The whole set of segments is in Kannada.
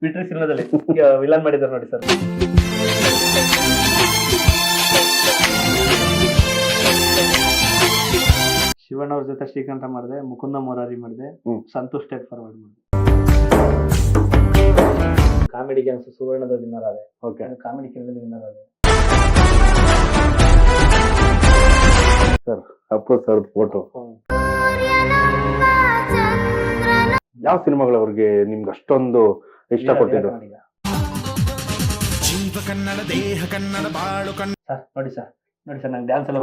ಬಿಟ್ರಿ ಸಿನಿಮಾದಲ್ಲಿ ವಿಲನ್ ಮಾಡಿದ್ದಾರೆ ನೋಡಿ ಸರ್. ಶಿವಣ್ಣ ಅವ್ರ ಜೊತೆ ಶ್ರೀಕಂಠ ಮಾಡಿದೆ, ಮುಕುಂದ ಮೊರಾರಿ ಮಾಡಿದೆ, ಸಂತೋಷ್ ಟೇಕ್ ಫಾರ್ವರ್ಡ್ ಮಾಡಿದೆ. ಕಾಮಿಡಿ ಗ್ಯಾಂಗ್ಸ್ ಸುವರ್ಣದ ವಿನ್ನರ್ ಆದೆ. ಓಕೆ, ಕಾಮಿಡಿ ಕಿರಣದ ವಿನ್ನರ್ ಆದೆ ಸರ್. ಅಪ್ಪು ಸರ್ ಫೋಟೋ ಯಾವ ಸಿನಿಮಾಗಳು ಅವ್ರಿಗೆ ನಿಮ್ಗೆ ಅಷ್ಟೊಂದು ಇಷ್ಟಪಟ್ಟಿದ್ದು? ಜೀವ ಕನ್ನಡ, ದೇಹ ಕನ್ನಡ, ಬಾಳು ಕನ್ನಡ. ಸರ್ ನೋಡಿ ಸರ್, ನೋಡಿ ಸರ್, ನಂಗೆ ಡ್ಯಾನ್ಸ್ ಎಲ್ಲ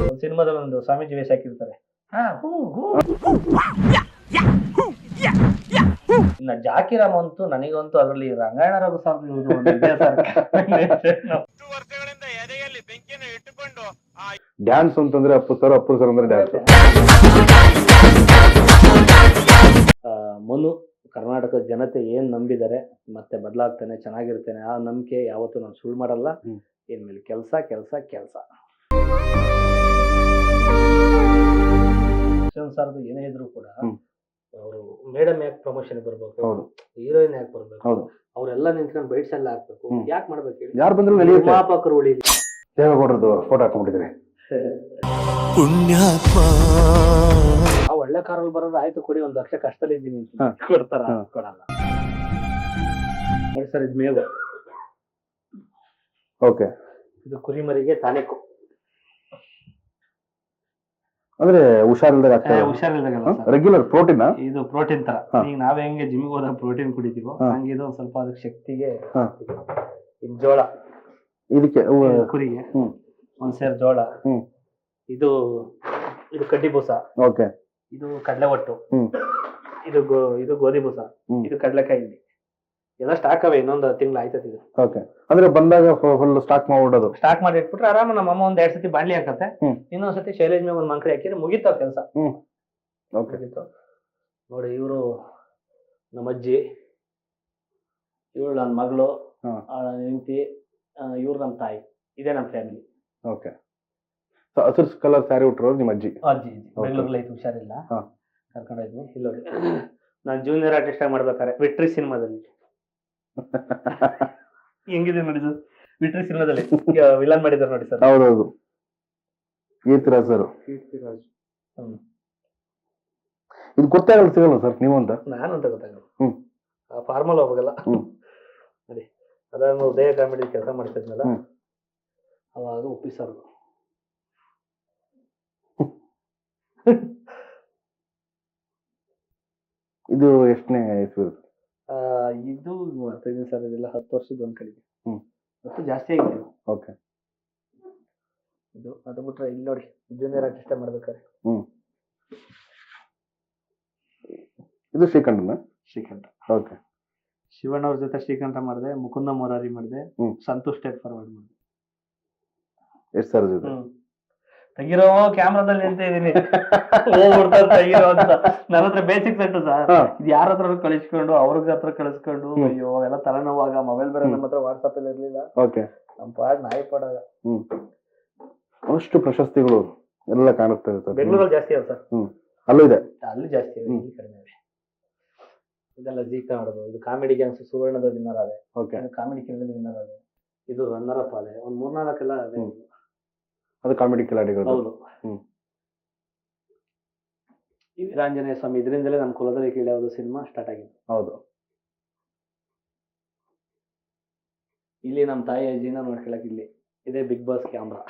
ಒಂದು ಸಿನಿಮಾದಲ್ಲಿ ಒಂದು ಸ್ವಾಮೀಜಿ ವೇಷ ಹಾಕಿರ್ತಾರೆ. ಇನ್ನ ಜಾಕಿರಾಮ್ ಅಂತೂ ನನಗಂತೂ ಅದರಲ್ಲಿ ರಂಗಾಯಣ ರಘು ಸಾಬ್ ಡ್ಯಾನ್ಸ್ ಅಂತಂದ್ರೆ ಅಪ್ಪು ಸರ್, ಅಪ್ಪು ಸರ್ ಅಂದ್ರೆ ಡ್ಯಾನ್ಸ್. ಮನು ಕರ್ನಾಟಕದ ಜನತೆ ಏನ್ ನಂಬಿದ್ದಾರೆ, ಮತ್ತೆ ಬದಲಾಗ್ತಾನೆ, ಚೆನ್ನಾಗಿರ್ತೇನೆ, ಆ ನಂಬಿಕೆ ಯಾವತ್ತೂ ನಾನು ಸುಳ್ಳು ಮಾಡಲ್ಲ. ಇನ್ಮೇಲೆ ಕೆಲಸ ಕೆಲಸ ಕೆಲಸ. ಸರ್ದು ಏನೇ ಇದ್ರು ಕೂಡ ಅವರು ಮೇಡಮ್ ಯಾಕೆ ಪ್ರಮೋಷನ್ ಬರ್ಬೇಕು, ಹೀರೋಯಿನ್ ಯಾಕೆ ಬರ್ಬೇಕು, ಅವರೆಲ್ಲ ನಿಂತ್ಕೊಂಡು ಬೈಟ್ಸ್ ಎಲ್ಲ ಹಾಕ್ಬೇಕು, ಯಾಕೆ ಮಾಡ್ಬೇಕು ಹೇಳಿ? ಯಾರು ಬಂದ್ರು ನಿರ್ಮಾಪಕರು ಉಳಿ ದೇವೇಗೌಡರದು ಫೋಟೋ ಹಾಕೊಂಡ್ಬಿಟ್ಟಿದ್ರೆ ಪುಣ್ಯಾತ್ಮ. ಆ ಒಳ್ಳೆ ಕಾರಲ್ಲಿ ಬರೋದು ಆಯ್ತು, ಕೊಡಿ 1 ಲಕ್ಷ ಕಷ್ಟದಲ್ಲಿ ಇದ್ದೀನಿ ಕೊಡ್ತಾರ? ಕೊಡಲ್ಲ. ನೋಡಿ ಸರ್, ಇದು ಮೇವು. ಓಕೆ, ಇದು ಕುರಿಮರಿಗೆ ತಾನೇಕು. ಅಂದ್ರೆ ಹುಷಾರಿಲ್ದಾಗ ಹುಷಾರಿಲ್ದಾಗಲ್ಲ, ರೆಗ್ಯುಲರ್ ಪ್ರೋಟೀನ್. ಇದು ಪ್ರೋಟೀನ್ ತರ. ಈಗ ನಾವೇ ಹೆಂಗೆ ಜಿಮ್ಗೆ ಹೋದಾಗ ಪ್ರೋಟೀನ್ ಕುಡಿತೀವೋ ಹಂಗೆ ಇದು ಸ್ವಲ್ಪ ಅದಕ್ಕೆ ಶಕ್ತಿಗೆ. ಇದು ಜೋಳ, ಇದಕ್ಕೆ ಕುರಿಗೆ 1 ಸೇರ್ ಜೋಳ. ಇದು ಇದು ಕಡ್ಡಿ ಬೂಸ. ಓಕೆ, ಇದು ಕಡಲೆ ಒಟ್ಟು. ಇದು ಗೋಧಿ ಬೂಸ. ಇದು ಕಡಲೆಕಾಯಿ. ಎಲ್ಲ ಸ್ಟಾಕ್ ಅವೇ, ಇನ್ನೊಂದು ತಿಂಗಳು ಆಯ್ತದ ಇದು. ಓಕೆ, ಅಂದ್ರೆ ಬಂದಾಗ ಫುಲ್ ಸ್ಟಾಕ್ ಮಾಡ್ಬಿಡೋದು. ಸ್ಟಾಕ್ ಮಾಡಿ ಇಟ್ಬಿಟ್ರೆ ಆರಾಮ ನಮ್ಮ ಅಮ್ಮ 1-2 ಸತಿ ಬಾಣ್ಲಿ ಹಾಕತ್ತೆ, ಇನ್ನೊಂದ್ಸತಿ ಶೈಲೇಜ್ ಮೇಲೆ 1 ಮಂಕ್ರಿ ಹಾಕಿದ್ರೆ ಮುಗಿತಾವ ಕೆಲಸ. ನೋಡಿ, ಇವರು ನಮ್ಮ ಅಜ್ಜಿ, ಇವಳು ನನ್ನ ಮಗಳು, ಹೆಂಡತಿ, ಇವ್ರು ನಮ್ಮ ತಾಯಿ. ಇದೇ ನಮ್ಮ ಫ್ಯಾಮಿಲಿ. ಓಕೆ, ಹಸಿರು ಕಲರ್ ಸ್ಯಾರಿ ಉಟ್ರೋರು ನಿಮ್ಮ ಅಜ್ಜಿ? ಅಜ್ಜಿ ಬೆಂಗಳೂರಲ್ಲಿ ಐತಿ, ಹುಷಾರಿಲ್ಲ, ಕರ್ಕೊಂಡೋದ್ನಿ. ಇಲ್ಲ ನೋಡಿ, ನಾನು ಜೂನಿಯರ್ ಆರ್ಟಿಸ್ಟ್ ಆಗಿ ಮಾಡ್ಬೇಕಾರೆ ವಿಟ್ರಿ ಸಿನಿಮಾದಲ್ಲಿ ಹೆಂಗಿದೆ ನೋಡಿ ಸರ್. ವಿಟ್ರಿ ಸಿನಿಮಾದಲ್ಲಿ ವಿಲನ್ ಮಾಡಿದ್ದಾರೆ ನೋಡಿ ಸರ್. ಹೌದೌದು, ಕೀರ್ತಿರಾಜ್ ಸರ್. ಇದು ಗೊತ್ತಾಗಲ್ಲ, ಸಿಗಲ್ಲ ಸರ್ ನೀವು ಅಂತ? ನಾನು ಅಂತ ಗೊತ್ತಾಗಲ್ಲ, ಫಾರ್ಮಲ್ ಹೋಗಲ್ಲ. ನೋಡಿ, ಅದನ್ನು ಉದಯ ಕಾಮಿಡಿ ಕೆಲಸ ಮಾಡ್ತಿದ್ನಲ್ಲ, ಅವಾಗ ಒಪ್ಪಿಸರು. ಇದು ಎಷ್ಟನೇ ಇಸ್ವಿ? ಇದು ಅರ್ಥೈದು ಸರ್, ಇದೆಲ್ಲ 10 ವರ್ಷದ ಒಂದ್ ಕಡೆಗೆ. ಮತ್ತು ಜಾಸ್ತಿ ಆಗಿದೆ. ಓಕೆ, ಇದು ಅದು ಬಿಟ್ರೆ ಇಲ್ಲಿ ನೋಡಿ, ಜೂನಿಯರ್ ಆರ್ಟಿಸ್ಟ್ ಮಾಡ್ಬೇಕಾರೆ. ಇದು ಶ್ರೀಕಂಠನ? ಶ್ರೀಕಂಠ. ಓಕೆ, ಶಿವಣ್ಣ ಅವ್ರ ಜೊತೆ ಶ್ರೀಕಂಠ ಮಾಡಿದೆ, ಮುಕುಂದ ಮೊರಾರಿ ಮಾಡಿದೆ, ಸಂತೋಷ್ ಟೇಕ್ ಫಾರ್ವರ್ಡ್ ಮಾಡಿದೆ. ಎಷ್ಟು ಸರ್ ಜೊತೆ? ತೆಗಿರೋ ಕ್ಯಾಮ್ರಾದಲ್ಲಿ ಅಂತ ಇದೀನಿ, ತೆಗಿರೋ ಅಂತ. ನನ್ನ ಹತ್ರ ಬೇಸಿಕ್ ಸೆಟ್ ಸರ್. ಇದು ಯಾರ ಹತ್ರ ಕಳಿಸ್ಕೊಂಡು ಅವ್ರಿಗೆ ಹತ್ರ ಕಳಿಸ್ಕೊಂಡು, ಅಯ್ಯೋ ಎಲ್ಲ ತಲೆನೋವಾಗ. ಮೊಬೈಲ್ ಬೇರೆ ನಮ್ಮ ಹತ್ರ ವಾಟ್ಸಪ್ ಅಲ್ಲಿ ಇರ್ಲಿಲ್ಲ. ಓಕೆ, ನಮ್ಮ ಪಾಡ್ ನಾಯಿ ಪಾಡಾಗ ಅಷ್ಟು ಪ್ರಶಸ್ತಿಗಳು ಎಲ್ಲ ಕಾಣಿಸ್ತಾ ಇರ್ತದೆ. ಬೆಂಗಳೂರಲ್ಲಿ ಜಾಸ್ತಿ ಅವ ಸರ್. ಅಲ್ಲೂ ಇದೆ, ಅಲ್ಲಿ ಜಾಸ್ತಿ ಇದೆ, ಇಲ್ಲಿ ಕಡಿಮೆ ಇದೆ. ಇದೆಲ್ಲ ಜೀ ಕನ್ನಡದು. ಇದು ಕಾಮಿಡಿ ಗ್ಯಾಂಗ್ಸ್ ಸುವರ್ಣದ ವಿನ್ನರ್ ಆದೆ. ಓಕೆ, ಕಾಮಿಡಿ ಕಿರಣದ ವಿನ್ನರ್ ಆದೆ. ಇದು ರನ್ನರ್ ಅಪ್ ಆದೆ. 3-4 ಎಲ್ಲ ಅದೇ. ಅದು ಕಾಮಿಡಿ ಕಿಲಾಡಿಗಳು. ಹೌದು. ಈ ವೀರಾಂಜನೇಯ ಸ್ವಾಮಿ, ಇದರಿಂದಲೇ ನಮ್ಮ ಕುಲದಲ್ಲಿ ಕೀಳ್ಯಾವುದು ಸಿನಿಮಾ ಸ್ಟಾರ್ಟ್ ಆಗಿದೆ. ಹೌದು, ಇಲ್ಲಿ ನಮ್ಮ ತಾಯಿ ಅಜ್ಜಿನ ನೋಡ್ಕೊಳಕ್ ಇಲ್ಲಿ ಇದೇ Bigg Boss camera.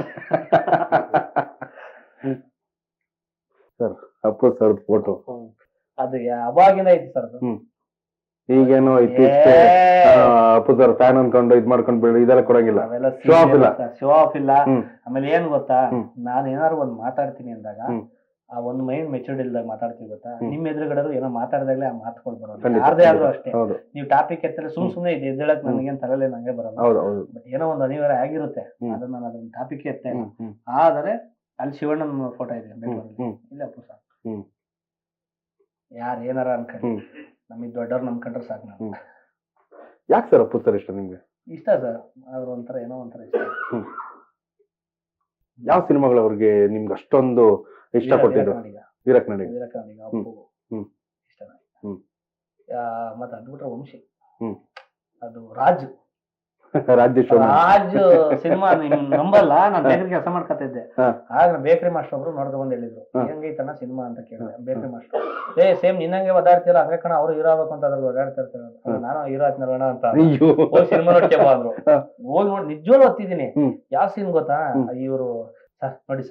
Sir, Appu sir photo ಅದು ಅವಾಗಿಂದ ಐತಿ ಸರ್. ಈಗೇನೋ ಇತ್ತೀಚೆಗೆ ಅಪ್ಪು ಸರ್ ಫ್ಯಾನ್ ಅನ್ಕೊಂಡು ಇದ್ ಮಾಡ್ಕೊಂಡು ಬಿಡಿ, ಇದೆಲ್ಲ ಕೊಡಂಗಿಲ್ಲ. ಶೋ ಆಫ್ ಇಲ್ಲ. ಆಮೇಲೆ ಏನ್ ಗೊತ್ತಾ, ನಾನು ಏನಾದ್ರು ಒಂದ್ ಮಾತಾಡ್ತೀನಿ ಅಂದಾಗ ಆ ಒಂದ್ ಮೈಂಡ್ ಮೆಚೂರ್ಡ್ ಇಲ್ದಾಗ ಮಾತಾಡ್ತೀವಿ ಗೊತ್ತಾ. ನಿಮ್ ಎದುರುಗಡೆ ಏನೋ ಮಾತಾಡ್ದಾಗ್ಲೇ ಆ ಮಾತುಗಳು ಬರೋದು. ಯಾರದೇ ಆದ್ರೂ ಅಷ್ಟೇ, ನೀವು ಟಾಪಿಕ್ ಎತ್ತಲ್ಲ ಸುಮ್ನೆ ಇದು ಎದ್ದೇಳಕ್ ನನಗೇನ್ ತಲೆಲೆ ನಂಗೆ ಬರಲ್ಲ. ಬಟ್ ಏನೋ ಒಂದು ಅನಿವಾರ್ಯ ಆಗಿರುತ್ತೆ, ಅದನ್ನ ನಾನು ಅದನ್ನ ಟಾಪಿಕ್ ಎತ್ತೆ. ಆದರೆ ಅಲ್ಲಿ ಶಿವಣ್ಣನ ಫೋಟೋ ಇದೆ ಬೆಂಗಳೂರಲ್ಲಿ, ಇಲ್ಲ ಅಪ್ಪು ಸರ್. ಯಾರು ಏನಾರ ಅನ್ಕೊಂಡ್ರಿ, ನಮಗ್ ದೊಡ್ಡವ್ರು ನಂಬ್ಕೊಂಡ್ರೆ ಸಾಕು. ನಾವು ಯಾಕೆ ಸರ್ ಅಪ್ಪು ಸರ್ ಇಷ್ಟ ನಿಮ್ಗೆ? ಇಷ್ಟ ಸರ್, ಅವ್ರ ಒಂಥರ ಏನೋ ಒಂಥರ ಇಷ್ಟ. ಯಾವ ಸಿನಿಮಾಗಳು ಅವ್ರಿಗೆ ನಿಮ್ಗೆ ಅಷ್ಟೊಂದು ಇಷ್ಟಪಟ್ಟಿದ್ದು? ವೀರಕನ್ನಡಿಗ. ಅಪ್ಪು ಇಷ್ಟ ನನಗೆ. ಹ್ಮ್. ಮತ್ತೆ ಅದು ಬಿಟ್ರೆ ವಂಶಿ, ಹ್ಮ್. ಅದು ರಾಜ್ ರಾಜ್ಯ ಶೋ ರಾಜ್ ಸಿನಿಮಾ ನಿಮ್ ನಂಬಲ್ಲ. ನಾನು ಬೇಕರಿ ಕೆಲಸ ಮಾಡ್ಕೊತಿದ್ದೆ. ಹಾ. ಆಗ ಬೇಕರಿ ಮಾಸ್ಟರ್ ಒಬ್ರು ನೋಡ್ಕೊಂಡ್ ಬಂದ್ ಹೇಳಿದ್ರು, ಹಾ. ಹೆಂಗೈತನ ಸಿನಿಮಾ ಅಂತ ಕೇಳಿದೆ. ಬೇಕರಿ ಮಾಸ್ಟರ್, ಸೇಮ್ ನಿನ್ನಂಗೆ ಓದಾಡ್ತಿಲ್ಲ ಹಂಗೆ ಕಣ, ಅವ್ರು ಹೀರೋ ಆಗ್ಬೇಕು ಅಂತ ಅದ್ರಲ್ಲಿ ಓಡಾಡ್ತಾ ಇರ್ತಾರೆ. ನಾನು ಹೀರೋ ಆಯ್ತನಲ್ಲ ಅಂತ ಅಯ್ಯೋ ಹೋಗಿ ಸಿನಿಮಾ ನೋಡ್ಕೊಂಡ್ ಬಂದ್ರು. ಹೋಗಿ ನೋಡಿ ನಿಜವಾಗ್ಲೂ ಓದ್ತಿದ್ದೀನಿ. ಹ್ಮ್. ಯಾವ ಸೀನ್ ಗೊತ್ತಾ, ಇವರು ಸರ್ ನೋಡಿ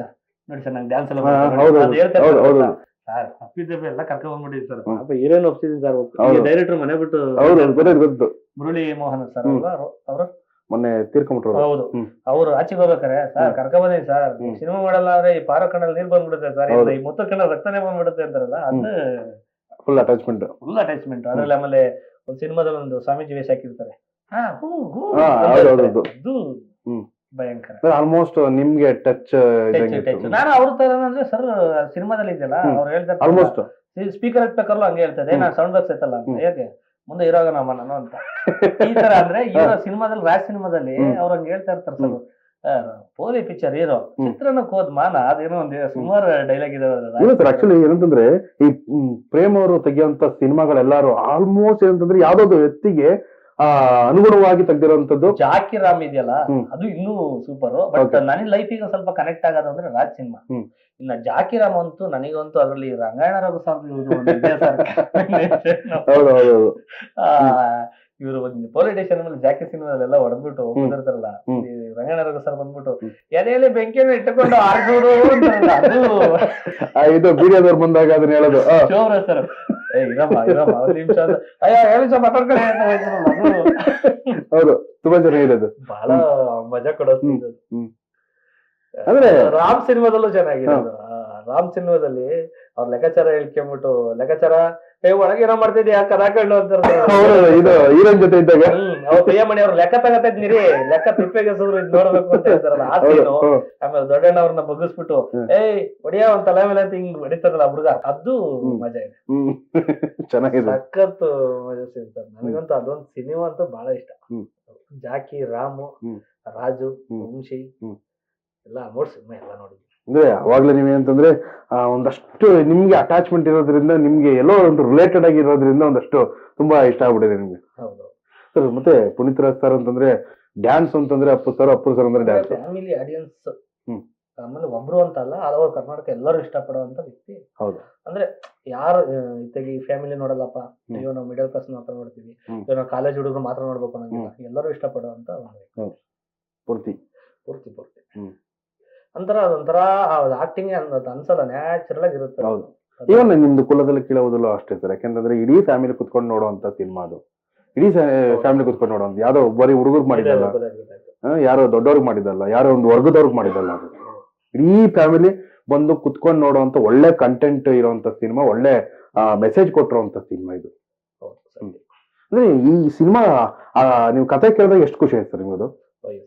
ಸರ್ ನಂಗೆ ಡ್ಯಾನ್ಸ್ ಎಲ್ಲ ಹಾ, ಬರುತ್ತೆ ಹೌದು, ನೋಡಿ. ಅದ್ ಹೇಳ್ತಾ ಹೌದು, ಇರ್ತಾರೆ ಹೌದು. ಸರ್ ಅಪ್ಪಿದ್ದಪ್ಪ ಎಲ್ಲ ಕರ್ಕೊಂಡ್ ಬಂದ್ಬಿಟ್ಟಿದ್ವಿ ಸರ್. ಹ್ಮ್. ಅಪ್ಪ ಹೀರೋನ್ ಒಪ್ಸಿದೀನಿ ಸರ್. ಹೌದು. ಡೈರೆಕ್ಟರ್ ಮನೆ ಬಿಟ್ಟು ಹೌದು ಗೊತ್ತು ಮುರಳಿ ಮೋಹನ್ ಸರ್ ಅವರು ಮೊನ್ನೆ ತೀರ್ಕೊಂಡ್ಬಿಟ್ರು. ಹೌದು. ಹ್ಮ್. ಅವ್ರು ಆಚೆಗೆ ಹೋಗ್ಬೇಕಾರೆ ಸರ್ ಕರ್ಕೊಂಡ್ ಬಂದಿನಿ ಸರ್, ಸಿನಿಮಾ ಮಾಡಲ್ಲ ಅಂದ್ರೆ ಈ ಪಾರ ಕಣ್ಣಲ್ಲಿ ನೀರ್ ಬಂದ್ಬಿಡುತ್ತೆ ಸರ್, ಹೌದು. ಈ ಮುತ್ತ ಕಣ್ಣಲ್ಲಿ ರಕ್ತನೇ ಬಂದ್ಬಿಡುತ್ತೆ ಅಂತಾರಲ್ಲ, ಅದು ಫುಲ್ ಅಟ್ಯಾಚ್ಮೆಂಟ್. Full attachment. ಅದ್ರಲ್ಲಿ ಆಮೇಲೆ ಒಂದ್ ಸಿನಿಮಾದಲ್ಲಿ ಒಂದು ಸ್ವಾಮೀಜಿ ವೇಷ ಹಾಕಿರ್ತಾರೆ. ಹಾ, ಹೌದು, ಹೌದು. ಅದು ಹ್ಮ್. ಭಯಂಕರ ಆಲ್ಮೋಸ್ಟ್ ನಿಮ್ಗೆ ಟಚ್ ಟಚ್. ನಾನು ಅವ್ರ ತರ ಅಂದ್ರೆ ಸರ್ ಸಿನಿಮಾದಲ್ಲಿ ಇದೆಯಲ್ಲ, ಅವ್ರು ಹೇಳ್ತಾರೆ ಆಲ್ಮೋಸ್ಟ್ ಸ್ಪೀಕರ್ ಹಾಕ್ಬೇಕಾರಲ್ಲ ಹಂಗೆ ಹೇಳ್ತದೆ, ನಾನು ಸೌಂಡ್ ಬಾಕ್ಸ್ ಐತಲ್ಲ ಅಂತ, ಹೇಗೆ ಮುಂದೆ ಇರೋ ನಮ್ಮ ನಾನು ಅಂತ ಈ ತರ. ಅಂದ್ರೆ ಹೀರೋ ಸಿನಿಮಾದಲ್ಲಿ ರಾಜ್ ಸಿನಿಮಾದಲ್ಲಿ ಅವ್ರು ಹಂಗೆ ಹೇಳ್ತಾ ಇರ್ತಾರೆ ಸರ್, ಪೋಲಿ ಪಿಕ್ಚರ್ ಹೀರೋ ಚಿತ್ರಣಕ್ಕೆ ಹೋದ್ ಮಾನ ಅದೇನೋ ಒಂದು ಸುಮಾರು ಡೈಲಾಗ್ ಇಲ್ಲ ಸರ್. ಆಕ್ಚುಲಿ ಏನಂತಂದ್ರೆ ಈ ಪ್ರೇಮ್ ಅವರು ತೆಗಿಯುವಂತ ಸಿನಿಮಾಗಳೆಲ್ಲಾರು ಆಲ್ಮೋಸ್ಟ್ ಏನಂತಂದ್ರೆ ಯಾವ್ದಾದ್ರು ವ್ಯಕ್ತಿಗೆ ಅನುಗುಣವಾಗಿ ತೆಗ್ದಿರೋಂಥದ್ದು. ಜಾಕಿ ರಾಮ್ ಇದೆಯಲ್ಲ, ಅದು ಇನ್ನೂ ಸೂಪರ್. ಬಟ್ ನನ್ನ ಲೈಫಿಗೆ ಸ್ವಲ್ಪ ಕನೆಕ್ಟ್ ಆಗೋದು ಅಂದ್ರೆ ರಾಜ್ ಸಿನಿಮಾ. ಇನ್ನ ಜಾಕಿ ರಾಮ್ ಅಂತೂ ನನಗಂತೂ ಅದ್ರಲ್ಲಿ ರಂಗಾಯಣ ರಘು ಇವರು ಒಂದು ಪೊಲೀಸ್ ಸ್ಟೇಷನ್ ಮೇಲೆ ಜಾಕಿ ಸಿನಿಮಾದಲ್ಲೆಲ್ಲ ಹೊಡೆದ್ಬಿಟ್ಟು ಹೋಗಿರ್ತಾರಲ್ಲ, ರಂಗಾಯಣ ರಘು ಸರ್ ಬಂದ್ಬಿಟ್ಟು ಎದೆಯಲ್ಲಿ ಬೆಂಕಿಯನ್ನು ಇಟ್ಟುಕೊಂಡು ಆರ್ಗೋಡು ಇದು ಬೀಡಿಯೋದವ್ರು ಬಂದಾಗ ಅದನ್ನ ಹೇಳೋದು ಶೋರ ಸರ್, ಇರಮ್ಮ ಒಂದ್ ನಿಮಿಷ ಅಯ್ಯೋ 7 ನಿಮಿಷ ಮಾತಾಡ್ಕೊಳ್ಳಿ ಅಂತ ಹೋಯ್ತಾರಲ್ಲ, ಹೌದು ತುಂಬಾ ಚೆನ್ನಾಗಿದೆ ಅದು. ಬಹಳ ಮಜಾ ಕೊಡೋದು. ಅಂದ್ರೆ ರಾಮ್ ಸಿನಿಮಾದಲ್ಲೂ ಚೆನ್ನಾಗಿದೆ. ರಾಮ್ ಸಿನಿಮಾದಲ್ಲಿ ಅವ್ರ ಲೆಕ್ಕಾಚಾರ ಹೇಳ್ಕೊಂಡ್ಬಿಟ್ಟು, ಲೆಕ್ಕಾಚಾರ ಒಳಗೆ ಏನೋ ಮಾಡ್ತಿದ್ಯಾ ಕದಾಕೊಂಡು ಅಂತಾರೆ. ಇದು ಹೀರೋನ್ ಜೊತೆ ಇದ್ದಾಗ ಅವ್ರ ಪ್ರಿಯಮಣಿ ಅವ್ರು ಲೆಕ್ಕ ತಗತ್ತಿದ್ನಿರಿ, ಲೆಕ್ಕ ತಿಪ್ಪೆಗೆ ಸುರು ಇದ್ ನೋಡ್ಬೇಕು ಅಂತ ಹೇಳ್ತಾರಲ್ಲ ಆ ಸೀನು. ಆಮೇಲೆ ದೊಡ್ಡಣ್ಣ ಅವ್ರನ್ನ ಬಗ್ಗಿಸ್ಬಿಟ್ಟು ಹೊಡಿಯ ಒಂದ್ ತಲೆ ಮೇಲೆ ಅಂತ ಹಿಂಗ್ ಹೊಡಿತಾರಲ್ಲ ಹುಡುಗ, ಅದು ಮಜಾ ಇದೆ. ಚೆನ್ನಾಗಿದೆ, ಸಖತ್ ಮಜಾ ಸಿಗ್ತಾರೆ. ನನಗಂತೂ ಅದೊಂದು ಸಿನಿಮಾ ಅಂತೂ ಬಹಳ ಇಷ್ಟ. ಜಾಕಿ, ರಾಮು, ರಾಜು, ವಂಶಿ ಎಲ್ಲ ನೋಡ್ ಸಿನಿಮಾ ಎಲ್ಲ ನೋಡಿದ್ವಿ. ಅಂದ್ರೆ ಅವಾಗ್ಲೇ ನೀವೇನಂತಂದ್ರೆ ಒಂದಷ್ಟು ನಿಮ್ಗೆ ಅಟ್ಯಾಚ್ಮೆಂಟ್ ಇರೋದ್ರಿಂದ, ನಿಮ್ಗೆ ಎಲ್ಲೋ ಒಂದು ರಿಲೇಟೆಡ್ ಆಗಿರೋದ್ರಿಂದ ಒಂದಷ್ಟು ತುಂಬಾ ಇಷ್ಟ ಆಗ್ಬಿಟ್ಟಿದೆ ನಿಮ್ಗೆ. ಸರ್ ಮತ್ತೆ ಪುನೀತ್ ರಾಜ್ ಸರ್ ಅಂತಂದ್ರೆ ಡ್ಯಾನ್ಸ್ ಅಂತಂದ್ರೆ ಅಪ್ಪು ಸರ್ ಅಂದ್ರೆ ಡ್ಯಾನ್ಸ್ ಫ್ಯಾಮಿಲಿ ಆಡಿಯನ್ಸ್. ಆಮೇಲೆ ಒಬ್ರು ಅಂತ ಅಲ್ಲ, ಹಲವಾರು ಕರ್ನಾಟಕ ಎಲ್ಲರೂ ಇಷ್ಟಪಡುವಂತ ವ್ಯಕ್ತಿ. ಹೌದು. ಅಂದ್ರೆ ಯಾರು ಇತ್ತಾಗಿ ಫ್ಯಾಮಿಲಿ ನೋಡಲ್ಲಪ್ಪ, ಅಯ್ಯೋ ನಾವು ಮಿಡಲ್ ಕ್ಲಾಸ್ ಮಾತ್ರ ನೋಡ್ತೀವಿ, ನಾವು ಕಾಲೇಜ್ ಹುಡುಗರು ಮಾತ್ರ ನೋಡ್ಬೇಕು ಅನ್ನಂಗಿಲ್ಲ, ಎಲ್ಲರೂ ಇಷ್ಟಪಡುವಂತ ಪೂರ್ತಿ. ಅದೊಂಥರ ಆಕ್ಟಿಂಗ್ ಅನ್ಸಲ್ಲ, ನ್ಯಾಚುರಲ್ ಆಗಿರುತ್ತೆ. ಹೌದು. ಇವನ್ ನಿಮ್ದು ಕುಲದಲ್ಲಿ ಕೇಳೋದಿಲ್ಲ ಅಷ್ಟೇ ಸರ್, ಯಾಕಂದ್ರೆ ಇಡೀ ಫ್ಯಾಮಿಲಿ ಕುತ್ಕೊಂಡು ನೋಡುವಂತ ಸಿನಿಮಾ ಅದು. ಇಡೀ ಫ್ಯಾಮಿಲಿ ಕುತ್ಕೊಂಡು ನೋಡುವಂತ, ಯಾವ್ದೋ ಬರೀ ಹುಡುಗರು ಮಾಡಿದಲ್ಲ, ಯಾರೋ ದೊಡ್ಡವ್ರಿಗೆ ಮಾಡಿದಲ್ಲ, ಯಾರೋ ಒಂದು ವರ್ಗದವ್ರಿಗೆ ಮಾಡಿದಲ್ಲ, ಅದು ಇಡೀ ಫ್ಯಾಮಿಲಿ ಬಂದು ಕುತ್ಕೊಂಡು ನೋಡುವಂತ ಒಳ್ಳೆ ಕಂಟೆಂಟ್ ಇರುವಂತ ಸಿನಿಮಾ, ಒಳ್ಳೆ ಮೆಸೇಜ್ ಕೊಟ್ಟಿರುವಂತ ಸಿನಿಮಾ ಇದು. ಅಂದ್ರೆ ಈ ಸಿನಿಮಾ ನೀವು ಕತೆ ಕೇಳಿದಾಗ ಎಷ್ಟು ಖುಷಿ ಆಯ್ತು ಸರ್ ನಿಮ್ಮದು?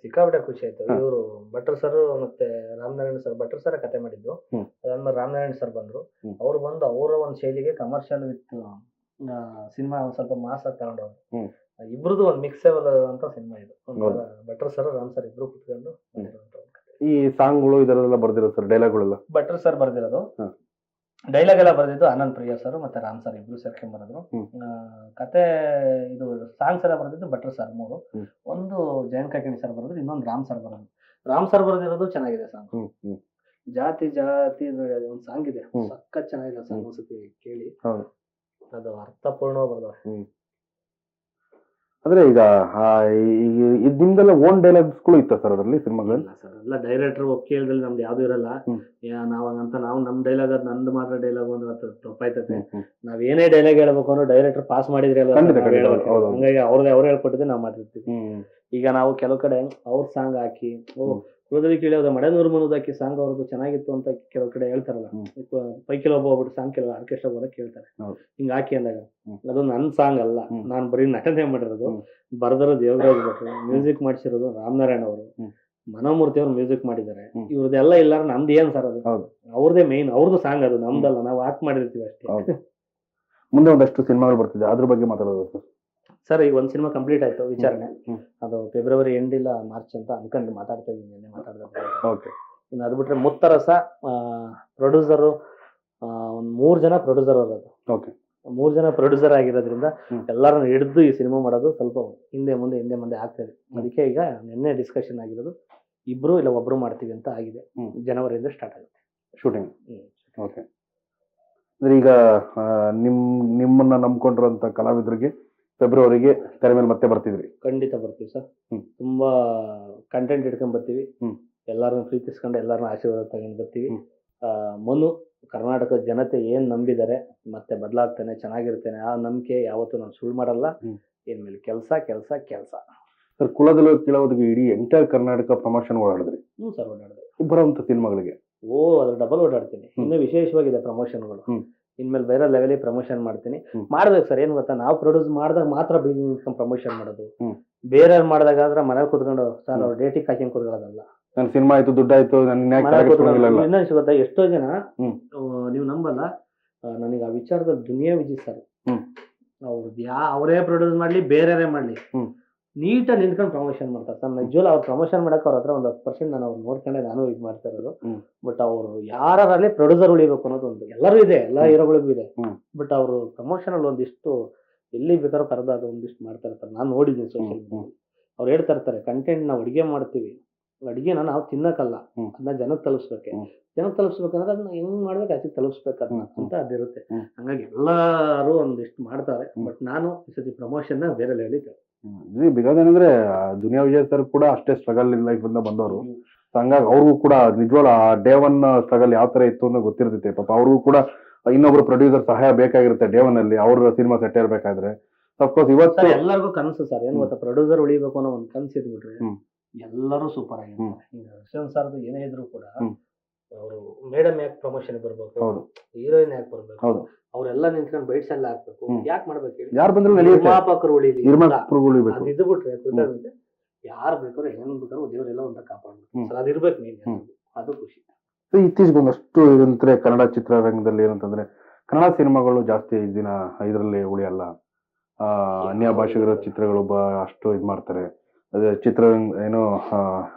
ಸಿಕ್ಕಾಬಿಟ್ಟೆ ಖುಷಿ ಆಯ್ತು. ಇವರು ಭಟ್ರು ಸರ್ ಮತ್ತೆ ರಾಮನಾರಾಯಣ ಸರ್, ಭಟ್ರು ಸರ್ ಕತೆ ಮಾಡಿದ್ದು, ಅದಾದ್ಮೇಲೆ ರಾಮನಾರಾಯಣ ಸರ್ ಬಂದ್ರು. ಅವ್ರು ಬಂದು ಅವರ ಒಂದ್ ಶೈಲಿಗೆ ಕಮರ್ಷಿಯಲ್ ವಿತ್ ಸಿನಿಮಾ ಒಂದ್ ಸ್ವಲ್ಪ ಮಾಸ್ ಆಗಿ ತಗೊಂಡವ್ರು. ಇಬ್ರದ್ದು ಒಂದ್ ಮಿಕ್ಸ್ ಅಂತ ಸಿನಿಮಾ ಇದು. ಭಟ್ರು ಸರ್, ರಾಮ್ ಸರ್ ಇಬ್ರು ಕುತ್ಕೊಂಡು ಈ ಸಾಂಗ್ಗಳು ಇದೆಲ್ಲ ಬರ್ದಿರೋದು ಸರ್, ಡೈಲಾಗ್ಗಳೆಲ್ಲ ಭಟ್ರು ಸರ್ ಬರ್ದಿರೋದು. ಡೈಲಾಗ್ ಎಲ್ಲ ಬರ್ದಿದ್ದು ಆನಂದ್ ಪ್ರಿಯಾ ಸರ್ ಮತ್ತೆ ರಾಮ್ ಸರ್ ಇಬ್ರು ಸೇರ್ಕೊಂಡ್ ಬರೆದ್ರು. ಕತೆ ಇದು ಸಾಂಗ್ಸ್ ಎಲ್ಲ ಬರ್ದಿದ್ದು ಭಟ್ರು ಸರ್ 3, ಒಂದು ಜಯಂತ್ ಕಾಕಿಣಿ ಸರ್ ಬರೆದ್ರು, ಇನ್ನೊಂದು ರಾಮ್ ಸರ್ ಬರೋದು. ರಾಮ್ ಸರ್ ಬರ್ದಿರೋದು ಚೆನ್ನಾಗಿದೆ ಸಾಂಗ್. ಜಾತಿ ಜಾತಿ ಒಂದ್ ಸಾಂಗ್ ಇದೆ, ಸಖತ್ ಚೆನ್ನಾಗಿದೆ ಸಾಂಗ್, ಒಂದ್ಸತಿ ಕೇಳಿ. ಅದು ಅರ್ಥಪೂರ್ಣ ಬರ್ದವ್ರೆ. ಅಂದ್ರೆ ಈಗ ನಿಮ್ದೆಲ್ಲ ಓನ್ ಡೈಲಾಗ್ಸ್ಗಳು ಇತ್ತ ಸರ್ ಅದರಲ್ಲಿ ಸಿನಿಮಾಗಳಲ್ಲಿ? ಸರ್ ಎಲ್ಲ ಡೈರೆಕ್ಟರ್ ಒಪ್ಪಿಗೆದಲ್ಲಿ ನಮ್ದು ಯಾವ್ದು ಇರಲ್ಲ. ನಾವು ನಮ್ ಡೈಲಾಗ್ ಅದ್ ನಂದು ಮಾತ್ರ ಡೈಲಾಗ್ ಅಂದ್ರೆ ತಪ್ಪಾಯ್ತದೆ. ನಾವ್ ಏನೇ ಡೈಲಾಗ್ ಹೇಳ್ಬೇಕು ಅಂದ್ರೆ ಡೈರೆಕ್ಟರ್ ಪಾಸ್ ಮಾಡಿದ್ರೆ ಹಂಗಾಗಿ ಅವ್ರೇ ಹೇಳ್ಕೊಟ್ಟಿದ್ದೆ ನಾವ್ ಮಾಡಿರ್ತೀವಿ. ಈಗ ನಾವು ಕೆಲವು ಕಡೆ ಅವ್ರ ಸಾಂಗ್ ಹಾಕಿ ಹೃದಯ ಕೇಳೋದ ಮಡೆನೂರು ಮನೋದ್ ಹಾಕಿ ಸಾಂಗ್ ಅವ್ರದ್ದು ಚೆನ್ನಾಗಿತ್ತು ಅಂತ ಕೆಲವು ಕಡೆ ಹೇಳ್ತಾರಲ್ಲ, ಪೈಕಿಲ್ ಹೋಗ್ಬಿಟ್ಟು ಸಾಂಗ್ ಕೆಲವು ಆರ್ಕೆಸ್ಟ್ರಾ ಹೋದಾಗ ಕೇಳ್ತಾರೆ, ಹಿಂಗ್ ಹಾಕಿ ಅಂದಾಗ ಅದು ನನ್ ಸಾಂಗ್ ಅಲ್ಲ, ನಾನ್ ಬರೀ ನಟನೆ ಮಾಡಿರೋದು. ಬರ್ದಿರೋದು ದೇವರಾಜ್ ಭಟ್ರು, ಮ್ಯೂಸಿಕ್ ಮಾಡಿಸಿರೋದು ರಾಮನಾರಾಯಣ ಅವರು, ಮನೋಮೂರ್ತಿ ಅವ್ರು ಮ್ಯೂಸಿಕ್ ಮಾಡಿದ್ದಾರೆ. ಇವ್ರದ್ದೆಲ್ಲ ಇಲ್ಲ ನಮ್ದು ಏನ್ ಸರ್, ಅದು ಅವ್ರದೇ ಮೇನ್, ಅವ್ರದ್ದು ಸಾಂಗ್, ಅದು ನಮ್ದಲ್ಲ, ನಾವು ಹಾಕ್ ಮಾಡಿರ್ತೀವಿ ಅಷ್ಟೇ. ಮುಂದೆ ಒಂದಷ್ಟು ಸಿನಿಮಾಗಳು ಬರ್ತಿದೆ, ಅದ್ರ ಬಗ್ಗೆ ಮಾತಾಡೋದು ಸರ್. ಈಗ ಒಂದ್ ಸಿನಿಮಾ ಕಂಪ್ಲೀಟ್ ಆಯ್ತು ವಿಚಾರಣೆ, ಅದು ಫೆಬ್ರವರಿ ಎಂಡ್ ಇಲ್ಲ ಮಾರ್ಚ್ ಅಂತ ಅನ್ಕೊಂಡು ಮಾತಾಡ್ತಾ ಇದ್ದೀನಿ, ನಿನ್ನೆ ಮಾತಾಡಿದ್ರೆ. ಇನ್ನು ಅದು ಬಿಟ್ರೆ ಮುತ್ತರಸ ಪ್ರೊಡ್ಯೂಸರು, ಒಂದ್ 3 ಜನ ಪ್ರೊಡ್ಯೂಸರ್ ಅವ್ರದ್ದು. ಓಕೆ. 3 ಜನ ಪ್ರೊಡ್ಯೂಸರ್ ಆಗಿರೋದ್ರಿಂದ ಎಲ್ಲರನ್ನ ಹಿಡಿದು ಈ ಸಿನಿಮಾ ಮಾಡೋದು ಸ್ವಲ್ಪ ಹಿಂದೆ ಮುಂದೆ ಆಗ್ತದೆ. ಅದಕ್ಕೆ ಈಗ ನಿನ್ನೆ ಡಿಸ್ಕಷನ್ ಆಗಿರೋದು ಇಬ್ರು ಇಲ್ಲ ಒಬ್ರು ಮಾಡ್ತೀವಿ ಅಂತ ಆಗಿದೆ. ಜನವರಿಯಿಂದ ಸ್ಟಾರ್ಟ್ ಆಗುತ್ತೆ ಶೂಟಿಂಗ್. ಓಕೆ. ಅಂದ್ರೆ ಈಗ ನಿಮ್ಮನ್ನ ನಂಬ್ಕೊಂಡಿರುವಂತ ಕಲಾವಿದರಿಗೆ ಫೆಬ್ರವರಿಗೆ ತೆರೆ ಮೇಲೆ ಮತ್ತೆ ಬರ್ತಿದ್ರಿ? ಖಂಡಿತ ಬರ್ತೀವಿ ಸರ್. ತುಂಬಾ ಕಂಟೆಂಟ್ ಇಟ್ಕೊಂಡ್ ಬರ್ತೀವಿ. ಎಲ್ಲಾರನ್ನ ಪ್ರೀತಿಸ್ಕೊಂಡು ಎಲ್ಲಾರನ್ನ ಆಶೀರ್ವಾದ ತಗೊಂಡ್ ಬರ್ತೀವಿ. ಮನು ಕರ್ನಾಟಕದ ಜನತೆ ಏನ್ ನಂಬಿದ್ದಾರೆ ಮತ್ತೆ ಬದಲಾಗ್ತಾನೆ ಚೆನ್ನಾಗಿರ್ತಾನೆ ಆ ನಂಬಿಕೆ ಯಾವತ್ತೂ ನಾನು ಸುಳ್ಳು ಮಾಡಲ್ಲ. ಇನ್ಮೇಲೆ ಕೆಲಸ ಕೆಲಸ ಕೆಲಸ. ಸರ್, ಕುಲದಲ್ಲಿ ಕೀಳೋದಕ್ಕೆ ಇಡೀ ಎಂಟೈರ್ ಕರ್ನಾಟಕ ಪ್ರಮೋಷನ್ ಓಡಾಡಿದ್ರಿ? ಸರ್ ಓಡಾಡಿದೆ. ಬರೋಂಥ ಸಿನಿಮಾಗಳಿಗೆ ಅದ್ರ ಡಬಲ್ ಓಡಾಡ್ತೀನಿ. ಇನ್ನೂ ವಿಶೇಷವಾಗಿದೆ ಪ್ರಮೋಷನ್ಗಳು. ಇನ್ಮೇಲೆ ಬೇರೆ ಲೆವೆಲ್ ಪ್ರಮೋಷನ್ ಮಾಡ್ತೀನಿ. ಮಾಡ್ಬೇಕು ಸರ್. ಏನ್ ಗೊತ್ತಾ, ನಾವು ಪ್ರೊಡ್ಯೂಸ್ ಮಾಡಿದಾಗ ಮಾತ್ರ ಬಿಸ್ನೆಸ್ ಪ್ರಮೋಷನ್ ಮಾಡೋದು. ಬೇರೆ ಮಾಡಿದಾಗ ಆದ್ರೆ ಮನೇಲಿ ಕುತ್ಕೊಂಡು ಸರ್ ಅವ್ರು ಡೇಟಿಗೆ ಹಾಕಿ ಕುತ್ಕೊಳ್ಳೋದಲ್ಲ. ನನ್ ಸಿನಿಮಾ ಆಯ್ತು, ದುಡ್ಡಾಯ್ತು, ಇನ್ನೊಂದು ಗೊತ್ತಾ, ಎಷ್ಟೋ ಜನ ನೀವು ನಂಬಲ್ಲ, ನನಗೆ ಆ ವಿಚಾರದಲ್ಲಿ ದುನಿಯಾ ವಿಜಯ್ ಸರ್ ಅವ್ರದ್ದು ಅವರೇ ಪ್ರೊಡ್ಯೂಸ್ ಮಾಡ್ಲಿ ಬೇರೆ ಮಾಡ್ಲಿ ನೀಟಾಗಿ ನಿಂತ್ಕೊಂಡು ಪ್ರಮೋಷನ್ ಮಾಡ್ತಾರೆ ಸರ್. ನಿಜವಲ್ಲ ಅವ್ರು ಪ್ರಮೋಷನ್ ಮಾಡಕ್ಕೆ ಅವ್ರ ಹತ್ರ ಒಂದು 10% ನಾನು ಅವ್ರು ನೋಡ್ಕೊಂಡೆ ನಾನು ಇದು ಮಾಡ್ತಾ ಇರೋದು. ಬಟ್ ಅವರು ಯಾರಲ್ಲಿ ಪ್ರೊಡ್ಯೂಸರ್ ಉಳಿಬೇಕು ಅನ್ನೋದು ಒಂದು ಎಲ್ಲರೂ ಇದೆ, ಎಲ್ಲ ಹೀರೋಗಳಿಗೂ ಇದೆ. ಬಟ್ ಅವರು ಪ್ರಮೋಷನ್ ಅಲ್ಲಿ ಒಂದಿಷ್ಟು ಎಲ್ಲಿ ಬೇಕಾದ್ರೂ ಕರೆದಾಗ ಒಂದಿಷ್ಟು ಮಾಡ್ತಾ ಇರ್ತಾರೆ. ನಾನು ನೋಡಿದ್ದೀನಿ ಸೋಷಿಯಲ್ ಮೀಡಿಯಾ. ಅವ್ರು ಹೇಳ್ತಾ ಇರ್ತಾರೆ, ಕಂಟೆಂಟ್ ನಾವು ಅಡುಗೆ ಮಾಡ್ತೀವಿ, ಅಡುಗೆನ ನಾವು ತಿನ್ನಕ್ಕಲ್ಲ, ಅದನ್ನ ಜನಕ್ಕೆ ತಲುಪಿಸ್ಬೇಕಂದ್ರೆ ಅದನ್ನ ಹೆಂಗ್ ಮಾಡ್ಬೇಕು ಅದಕ್ಕೆ ತಲುಪಿಸ್ಬೇಕದನ್ನ ಅಂತ ಅದಿರುತ್ತೆ. ಹಂಗಾಗಿ ಎಲ್ಲರೂ ಒಂದಿಷ್ಟು ಮಾಡ್ತಾರೆ. ಬಟ್ ನಾನು ಈ ಸತಿ ಪ್ರಮೋಷನ್ ಬೇರೆ ಹೇಳಿದ್ದೆ. ಬಿಕಾಸ್ ಏನಂದ್ರೆ ದುನಿಯಾ ವಿಜಯ್ ಸರ್ ಕೂಡ ಅಷ್ಟೇ ಸ್ಟ್ರಗಲ್ ಲೈಫ್ ಇಂದ ಬಂದವರು. ಹಂಗಾಗಿ ಅವ್ರಿಗೂ ಕೂಡ ನಿಜವಾಗ್ಲೂ ಆ ಡೇ 1 ಸ್ಟ್ರಗಲ್ ಯಾವ ತರ ಇತ್ತು ಅನ್ನೋ ಗೊತ್ತಿರ್ತೈತೆ. ಪಾಪ ಅವ್ರಿಗೂ ಕೂಡ ಇನ್ನೊಬ್ರು ಪ್ರೊಡ್ಯೂಸರ್ ಸಹಾಯ ಬೇಕಾಗಿರುತ್ತೆ ಡೇ 1 ಅಲ್ಲಿ ಅವ್ರ ಸಿನಿಮಾ ಸೆಟ್ ಇರ್ಬೇಕಾದ್ರೆ. ಅಫ್ಕೋರ್ಸ್ ಇವತ್ತು ಎಲ್ಲರಿಗೂ ಕನಸು ಸರ್. ಏನ್ ಗೊತ್ತಾ, ಪ್ರೊಡ್ಯೂಸರ್ ಉಳಿಬೇಕು ಅನ್ನೋ ಒಂದು ಕನಸು ಇದ್ಬಿಟ್ರೆ ಎಲ್ಲರೂ ಸೂಪರ್ ಆಗಿರ್ತಾರೆ. ಈಗ ದರ್ಶನ್ ಸರ್ದು ಏನೇ ಇದ್ರು ಕೂಡ ಅವರು ಮೇಡಮ್ ಯಾಕೆ ಪ್ರಮೋಷನ್ ಬರ್ಬೇಕು, ಹೀರೋಯಿನ್ ಯಾಕೆ ಬರ್ಬೇಕು, ಅವ್ರೆಲ್ಲ ನಿಂತ್ಕೊಂಡು ಬೈಟ್ಸ್ ಎಲ್ಲ ಹಾಕ್ಬೇಕು, ಯಾಕೆ ಮಾಡ್ಬೇಕು ಹೇಳಿ? ಯಾರು ಬಂದ್ರು ನಿರ್ಮಾಪಕರು ಉಳಿಲಿ, ಅದು ಇದು ಬಿಟ್ರೆ ಕೃತಜ್ಞತೆ ಯಾರು ಬೇಕಾದ್ರೂ ಏನ್ ಬೇಕಾದ್ರೂ ದೇವರೆಲ್ಲ ಒಂದ ಕಾಪಾಡ್ಬೇಕು ಸರ್. ಅದಿರ್ಬೇಕು ಮೇನ್, ಅದು ಖುಷಿ. ಇತ್ತೀಚೆಗೆ ಒಂದಷ್ಟು ಇದಂದ್ರೆ ಕನ್ನಡ ಚಿತ್ರರಂಗದಲ್ಲಿ ಏನಂತಂದ್ರೆ ಕನ್ನಡ ಸಿನಿಮಾಗಳು ಜಾಸ್ತಿ ದಿನ ಇದರಲ್ಲಿ ಉಳಿಯಲ್ಲ. ಅನ್ಯ ಭಾಷೆಗಳ ಚಿತ್ರಗಳು ಅಷ್ಟು ಇದ್ ಮಾಡ್ತಾರೆ. ಅದೇ ಚಿತ್ರ ಏನೋ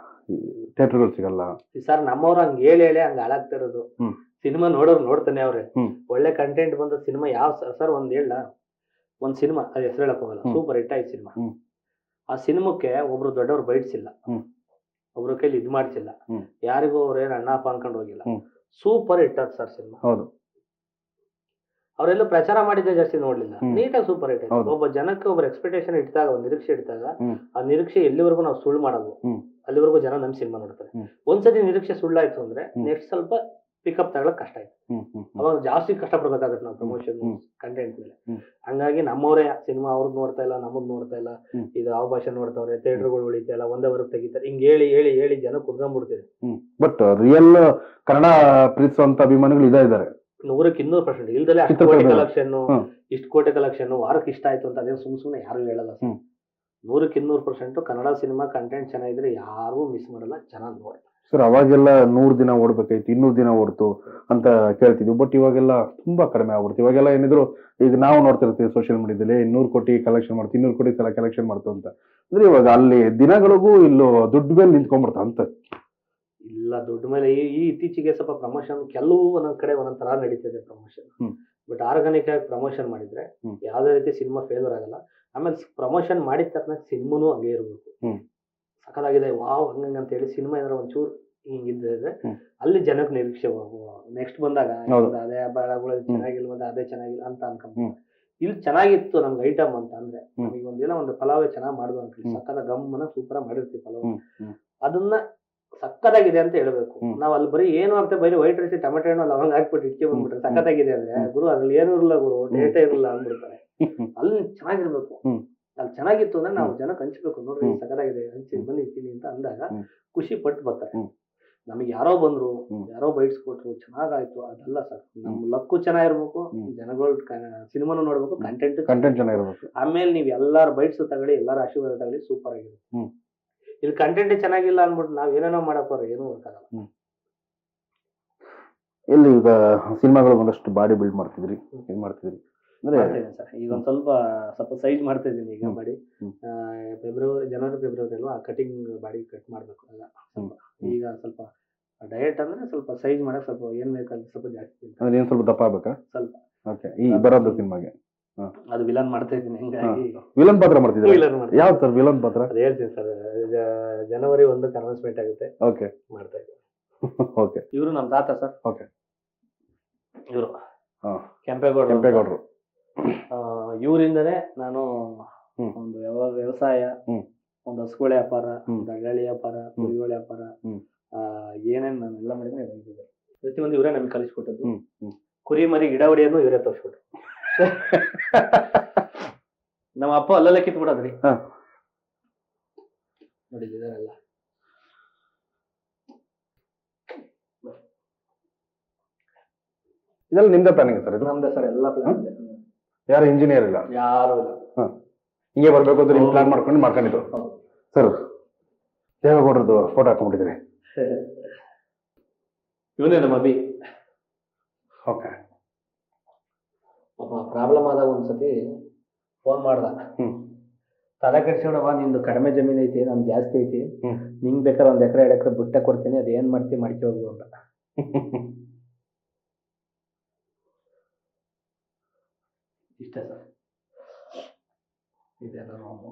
ಥಿಯೇಟರ್ಗಳು ಸಿಗಲ್ಲ ಸರ್. ನಮ್ಮವ್ರು ಹಂಗ ಹೇಳಿ ಹಂಗ ಹಾಳಾಗ್ತಾ ಇರೋದು. ಸಿನಿಮಾ ನೋಡೋರು ನೋಡ್ತಾನೆ ಅವ್ರೆ. ಒಳ್ಳೆ ಕಂಟೆಂಟ್ ಬಂದ ಸಿನಿಮಾ ಯಾವ ಸರ್ ಒಂದ್ ಹೇಳ, ಒಂದ್ ಸಿನಿಮಾ ಅದು ಹೆಸರು ಹೇಳಕ್ ಹೋಗಲ್ಲ, ಸೂಪರ್ ಹಿಟ್ ಆಯ್ತು ಸಿನಿಮಾ. ಆ ಸಿನಿಮಾಕ್ಕೆ ಒಬ್ರು ದೊಡ್ಡವ್ರು ಬೈಟ್ಸಿಲ್ಲ, ಒಬ್ರು ಕೈಲಿ ಇದ್ ಮಾಡ್ಸಿಲ್ಲ, ಯಾರಿಗೂ ಅವ್ರೇನ್ ಅಣ್ಣ ಅಪ್ಪ ಅನ್ಕೊಂಡು ಹೋಗಿಲ್ಲ. ಸೂಪರ್ ಹಿಟ್ ಆಯ್ತು ಸರ್ ಸಿನಿಮಾ. ಅವರೆಲ್ಲ ಪ್ರಚಾರ ಮಾಡಿದ್ರೆ ಜಾಸ್ತಿ ನೋಡ್ಲಿಲ್ಲ, ನೀಟಾಗಿ ಸೂಪರ್ ಹಿಟ್ ಆಯ್ತು. ಒಬ್ಬ ಜನಕ್ಕೆ ಒಬ್ಬರು ಎಕ್ಸ್ಪೆಕ್ಟೇಷನ್ ಇಟ್ಟಾಗ, ಒಂದು ನಿರೀಕ್ಷೆ ಇಟ್ಟಾಗ, ಆ ನಿರೀಕ್ಷೆ ಎಲ್ಲಿವರೆಗೂ ನಾವು ಸುಳ್ಳು ಮಾಡೋದು ಅಲ್ಲಿವರೆಗೂ ಜನ ನಮ್ ಸಿನಿಮಾ ನೋಡ್ತಾರೆ. ಒಂದ್ಸತಿ ನಿರೀಕ್ಷೆ ಸುಳ್ಳಾಯ್ತು ಅಂದ್ರೆ ನೆಕ್ಸ್ಟ್ ಸ್ವಲ್ಪ ಪಿಕಪ್ ತಗೊಳಕ್ ಕಷ್ಟ ಆಯ್ತು. ಅವಾಗ ಜಾಸ್ತಿ ಕಷ್ಟ ಪಡ್ಬೇಕಾಗತ್ತೆ ನಾವು ಪ್ರಮೋಷನ್ ಕಂಟೆಂಟ್ ಮೇಲೆ. ಹಂಗಾಗಿ ನಮ್ಮವರೇ ಸಿನಿಮಾ ಅವ್ರದ್ದು ನೋಡ್ತಾ ಇಲ್ಲ, ನಮ್ಮದ್ ನೋಡ್ತಾ ಇಲ್ಲ, ಇದು ಯಾವ ಭಾಷೆ ನೋಡ್ತಾವ್ರೆ, ಥಿಯೇಟರ್ಗಳು ಉಳಿತಾ ಇಲ್ಲ, ಒಂದೇ ವರ್ಗ ತೆಗಿತಾರೆ, ಹಿಂಗ್ ಹೇಳಿ ಜನ ಕುದ್ಕೊಂಡ್ಬಿಡ್ತೀವಿ. ಬಟ್ ರಿಯಲ್ ಕನ್ನಡ ಪ್ರೀತಿಸುವಂತ ಅಭಿಮಾನಿಗಳು ಇದ್ದಾರೆ 100% ಇಲ್ದಲೆ ಅಷ್ಟು ಕೋಟಿ ಕಲೆಕ್ಷನ್, ಇಷ್ಟು ಕೋಟಿ ಕಲೆಕ್ಷನ್, ವಾರಕ್ಕೆ ಇಷ್ಟ ಆಯ್ತು ಅಂತ ಅದೇನು ಸುಮ್ನೆ ಯಾರು ಹೇಳಲ್ಲ ಸರ್. 100% ಕನ್ನಡ ಸಿನಿಮಾ ಕಂಟೆಂಟ್ ಚೆನ್ನಾಗಿದ್ರೆ ಯಾರು ಮಿಸ್ ಮಾಡಲ್ಲ, ಚೆನ್ನಾಗಿ ನೋಡಿ ಸರ್. ಅವಾಗೆಲ್ಲ 100 ದಿನ ಓಡ್ಬೇಕಾಯ್ತು, 200 ದಿನ ಓಡ್ತು ಅಂತ ಕೇಳ್ತಿದ್ವಿ. ಬಟ್ ಇವಾಗೆಲ್ಲ ತುಂಬಾ ಕಡಿಮೆ ಆಗ್ಬಿಡ್ತು. ಇವಾಗೆಲ್ಲ ಏನಿದ್ರು ಈಗ ನಾವು ನೋಡ್ತಿರ್ತೀವಿ ಸೋಷಿಯಲ್ ಮೀಡಿಯಾದಲ್ಲಿ 200 ಕೋಟಿ ಕಲೆಕ್ಷನ್ ಮಾಡ್ತೀವಿ, 200 ಕೋಟಿ ಸಲ ಕಲೆಕ್ಷನ್ ಮಾಡ್ತು ಅಂತ. ಅಂದ್ರೆ ಇವಾಗ ಅಲ್ಲಿ ದಿನಗಳಿಗೂ ಇಲ್ಲೂ ದುಡ್ಡು ಮೇಲೆ ನಿಂತ್ಕೊಂಡ್ಬಿಡ್ತ ಅಂತ ಇಲ್ಲ. ದುಡ್ಡು ಮೇಲೆ ಈ ಇತ್ತೀಚೆಗೆ ಸ್ವಲ್ಪ ಪ್ರಮೋಷನ್ ಕೆಲವು ಒಂದೊಂದ್ ಕಡೆ ಒಂದೊಂದ್ ತರ ನಡೀತಿದೆ ಪ್ರಮೋಷನ್. ಬಟ್ ಆರ್ಗಾನಿಕ್ ಆಗಿ ಪ್ರಮೋಷನ್ ಮಾಡಿದ್ರೆ ಯಾವ್ದೇ ರೀತಿ ಸಿನಿಮಾ ಫೇಲ್ಯೂರ್ ಆಗಲ್ಲ. ಆಮೇಲೆ ಪ್ರಮೋಷನ್ ಮಾಡಿದ ತಕ್ಷಣ ಸಿನಿಮಾನು ಹಂಗೆ ಇರ್ಬೇಕು, ಸಖತ್ತಾಗಿದೆ ವಾವ್ ಹಂಗಂಗ ಅಂತ ಹೇಳಿ ಸಿನಿಮಾ ಏನಾರ ಒಂಚೂರು ಹಿಂಗಿದ್ರೆ ಅಲ್ಲಿ ಜನಕ್ಕೆ ನಿರೀಕ್ಷೆ ನೆಕ್ಸ್ಟ್ ಬಂದಾಗ ಅದೇ ಬೆಳಗಳು ಚೆನ್ನಾಗಿಲ್ವಂತ ಅದೇ ಚೆನ್ನಾಗಿಲ್ಲ ಅಂತ ಅನ್ಕೊಂಡ್ರೆ, ಇಲ್ಲಿ ಚೆನ್ನಾಗಿತ್ತು ನಮ್ಗೆ ಐಟಮ್ ಅಂತ ಅಂದ್ರೆ, ನಮಗೆ ಒಂದಿನ ಒಂದು ಪಲಾವೇ ಚೆನ್ನಾಗಿ ಮಾಡುದು ಅಂತ ಸಕ್ಕದ ಗಮ್ಮನ ಸೂಪರ್ ಮಾಡಿರ್ತೀವಿ ಪಲಾವ್, ಅದನ್ನ ಸಕ್ಕತ್ತಾಗಿದೆ ಅಂತ ಹೇಳ್ಬೇಕು. ನಾವ್ ಅಲ್ಲಿ ಬರೀ ಏನು ಆಗ್ತದೆ, ಬರೀ ವೈಟ್ ರೈಸ್ ಟೊಮೆಟೊ ಹಣ್ಣು ಲವಂಗ ಹಾಕ್ಬಿಟ್ಟು ಇಟ್ಕೆ ಬಂದ್ಬಿಟ್ರೆ ಸಕ್ಕತ್ತಾಗಿದೆ ಅಂದ್ರೆ, ಗುರು ಅದ್ರಲ್ಲಿ ಏನು ಇರಲ್ಲ ಗುರು, ಡೇಟೇ ಇರಲ್ಲ ಅಂದ್ಬಿಡ್ತಾರೆ. ಅಲ್ಲಿ ಚೆನ್ನಾಗಿರ್ಬೇಕು. ಅಲ್ಲಿ ಚೆನ್ನಾಗಿತ್ತು ಅಂದ್ರೆ ನಾವು ಜನಕ್ಕೆ ಹಂಚ್ಬೇಕು, ನೋಡ್ರಿ ಸಕ್ಕತ್ತಾಗಿದೆ ಹಂಚಿ ಬಂದಿರ್ತೀನಿ ಅಂತ ಅಂದಾಗ ಖುಷಿ ಪಟ್ಟು ಬರ್ತಾರೆ. ನಮಗೆ ಯಾರೋ ಬಂದ್ರು, ಯಾರೋ ಬೈಟ್ಸ್ ಕೊಟ್ರು, ಚೆನ್ನಾಗಾಯ್ತು ಅದಲ್ಲ ಸರ್. ನಮ್ ಲಕ್ಕು ಚೆನ್ನಾಗಿರ್ಬೇಕು, ಜನಗಳು ಸಿನಿಮಾನು ನೋಡ್ಬೇಕು, ಕಂಟೆಂಟ್ ಚೆನ್ನಾಗಿರ್ಬೇಕು. ಆಮೇಲೆ ನೀವ್ ಎಲ್ಲಾರ ಬೈಟ್ಸ್ ತಗೊಳ್ಳಿ, ಎಲ್ಲಾರ ಆಶೀರ್ವಾದ ತಗೊಳ್ಳಿ, ಸೂಪರ್ ಆಗಿರುತ್ತೆ. ಇಲ್ಲಿ ಕಂಟೆಂಟ್ ಚೆನ್ನಾಗಿಲ್ಲ ಅನ್ಬಿಟ್ಟು ನಾವ್ ಏನೇನೋ ಮಾಡಕ್ ಏನೂ ವರ್ಕ್ ಆಗಲ್ಲ. ಇಲ್ಲಿ ಈಗ ಸಿನಿಮಾಗಳು ಒಂದಷ್ಟು ಬಾಡಿ ಬಿಲ್ಡ್ ಮಾಡ್ತಿದ್ರಿ, ಏನ್ ಮಾಡ್ತಿದ್ರಿ ಅಂದ್ರೆ ಸರ್? ಈಗ ಒಂದ್ ಸ್ವಲ್ಪ ಸೈಜ್ ಮಾಡ್ತಾ ಇದೀನಿ ಈಗ ಮಾಡಿ. ಜನವರಿ ಫೆಬ್ರವರಿ ಅಲ್ವಾ, ಕಟಿಂಗ್ ಬಾಡಿ ಕಟ್ ಮಾಡ್ಬೇಕು ಎಲ್ಲ ಸ್ವಲ್ಪ. ಈಗ ಸ್ವಲ್ಪ ಡಯಟ್ ಅಂದ್ರೆ ಸ್ವಲ್ಪ ಸೈಜ್ ಮಾಡಕ್ ಸ್ವಲ್ಪ ಏನ್ ಬೇಕಾದ್ರೆ ಸ್ವಲ್ಪ ಜಾಸ್ತಿ, ಏನ್ ಸ್ವಲ್ಪ ದಪ್ಪ ಆಗ್ಬೇಕಾ? ಸ್ವಲ್ಪ ಓಕೆ, ಈ ಬರೋದು ಸಿನಿಮಾಗೆ ಅದು ವಿಲನ್ ಮಾಡ್ತಾ ಇದ್ದೀನಿ, ಹಿಂಗಾಗಿ ವಿಲನ್ ಪಾತ್ರ ಮಾಡ್ತಿದ್ದಾರೆ. ವಿಲನ್ ಮಾಡ್ತೀನಿ. ಯಾವ ಸರ್ ವಿಲನ್ ಪಾತ್ರ? ಅದು ಹೇಳ್ತೀನಿ ಸರ್, ಜನವರಿ 1ಕ್ಕೆ ಅನೌನ್ಸ್ಮೆಂಟ್ ಆಗುತ್ತೆ. ಓಕೆ ಮಾಡ್ತಾ ಇದ್ದೀನಿ. ಓಕೆ. ಇವರು ನಮ್ಮ ತಾತ ಸರ್. ಓಕೆ. ಇವರು ಕೆಂಪೇಗೌಡರು. ಇವರಿಂದನೇ ನಾನು ಒಂದು ವ್ಯವಸಾಯ, ಒಂದು ಹಸುಗಳ ವ್ಯಾಪಾರ, ದಳ್ಳಾಳಿ ವ್ಯಾಪಾರ, ಕುರಿಗಳ ವ್ಯಾಪಾರ, ಏನೇನು ನಾನು ಎಲ್ಲ ಮಾಡಿದ್ರೆ ಪ್ರತಿಯೊಂದು ಇವರೇ ನಮ್ಗೆ ಕಲಿಸ್ಕೊಟ್ಟದ್ದು. ಕುರಿ ಮರಿ ಗಿಡ ಹೊಡಿಯೋದು ಇವರೇ ತೋರಿಸ್ಕೊಟ್ರು. ನಮ್ಮ ಅಪ್ಪ ಅಲ್ಲೆಲ್ಲ ಕಿತ್ಬಿಡೋದ್ರಿ ನೋಡಿದ್ದಾರಲ್ಲ. ಇದೆಲ್ಲ ನಿಮ್ದೇ ಪ್ಲಾನಿಂಗ್ ಸರ್? ಇದು ನಮ್ದೇ ಸರ್, ಎಲ್ಲ ಪ್ಲಾನ್. ಯಾರು ಇಂಜಿನಿಯರ್ ಇಲ್ಲ? ಯಾರು ಇಲ್ಲ. ಹಿಂಗೆ ಬರ್ಬೇಕು ಅಂತ ನೀವು ಪ್ಲಾನ್ ಮಾಡ್ಕೊಂಡಿದ್ದು ಸರ್. ದೇವೇಗೌಡರದ್ದು ಫೋಟೋ ಹಾಕೊಂಡ್ಬಿಟ್ಟಿದ್ರಿ. ಇವನೇ ನಮ್ಮ ಅಭಿ. ಓಕೆ. ಒಬ್ಬ ಪ್ರಾಬ್ಲಮ್ ಆದಾಗ ಒಂದ್ಸತಿ ಫೋನ್ ಮಾಡ್ದ, ತಲೆ ಕೆಡ್ಸ್ಕೊಂಡವ, ನಿಂದು ಕಡಿಮೆ ಜಮೀನ್ ಐತಿ, ನಮ್ದು ಜಾಸ್ತಿ ಐತಿ, ನಿಂಗ್ ಬೇಕಾದ್ರೆ 1 ಎಕರೆ 2 ಎಕರೆ ಬಿಟ್ಟೆ ಕೊಡ್ತೀನಿ, ಅದ್ ಏನ್ ಮಾಡ್ತಿ ಮಾಡ್ಕೊ ಹೋಗು ಅಂತ. ಇಷ್ಟೇ ಸರ್. ಇದೆಲ್ಲ ರೂಮು.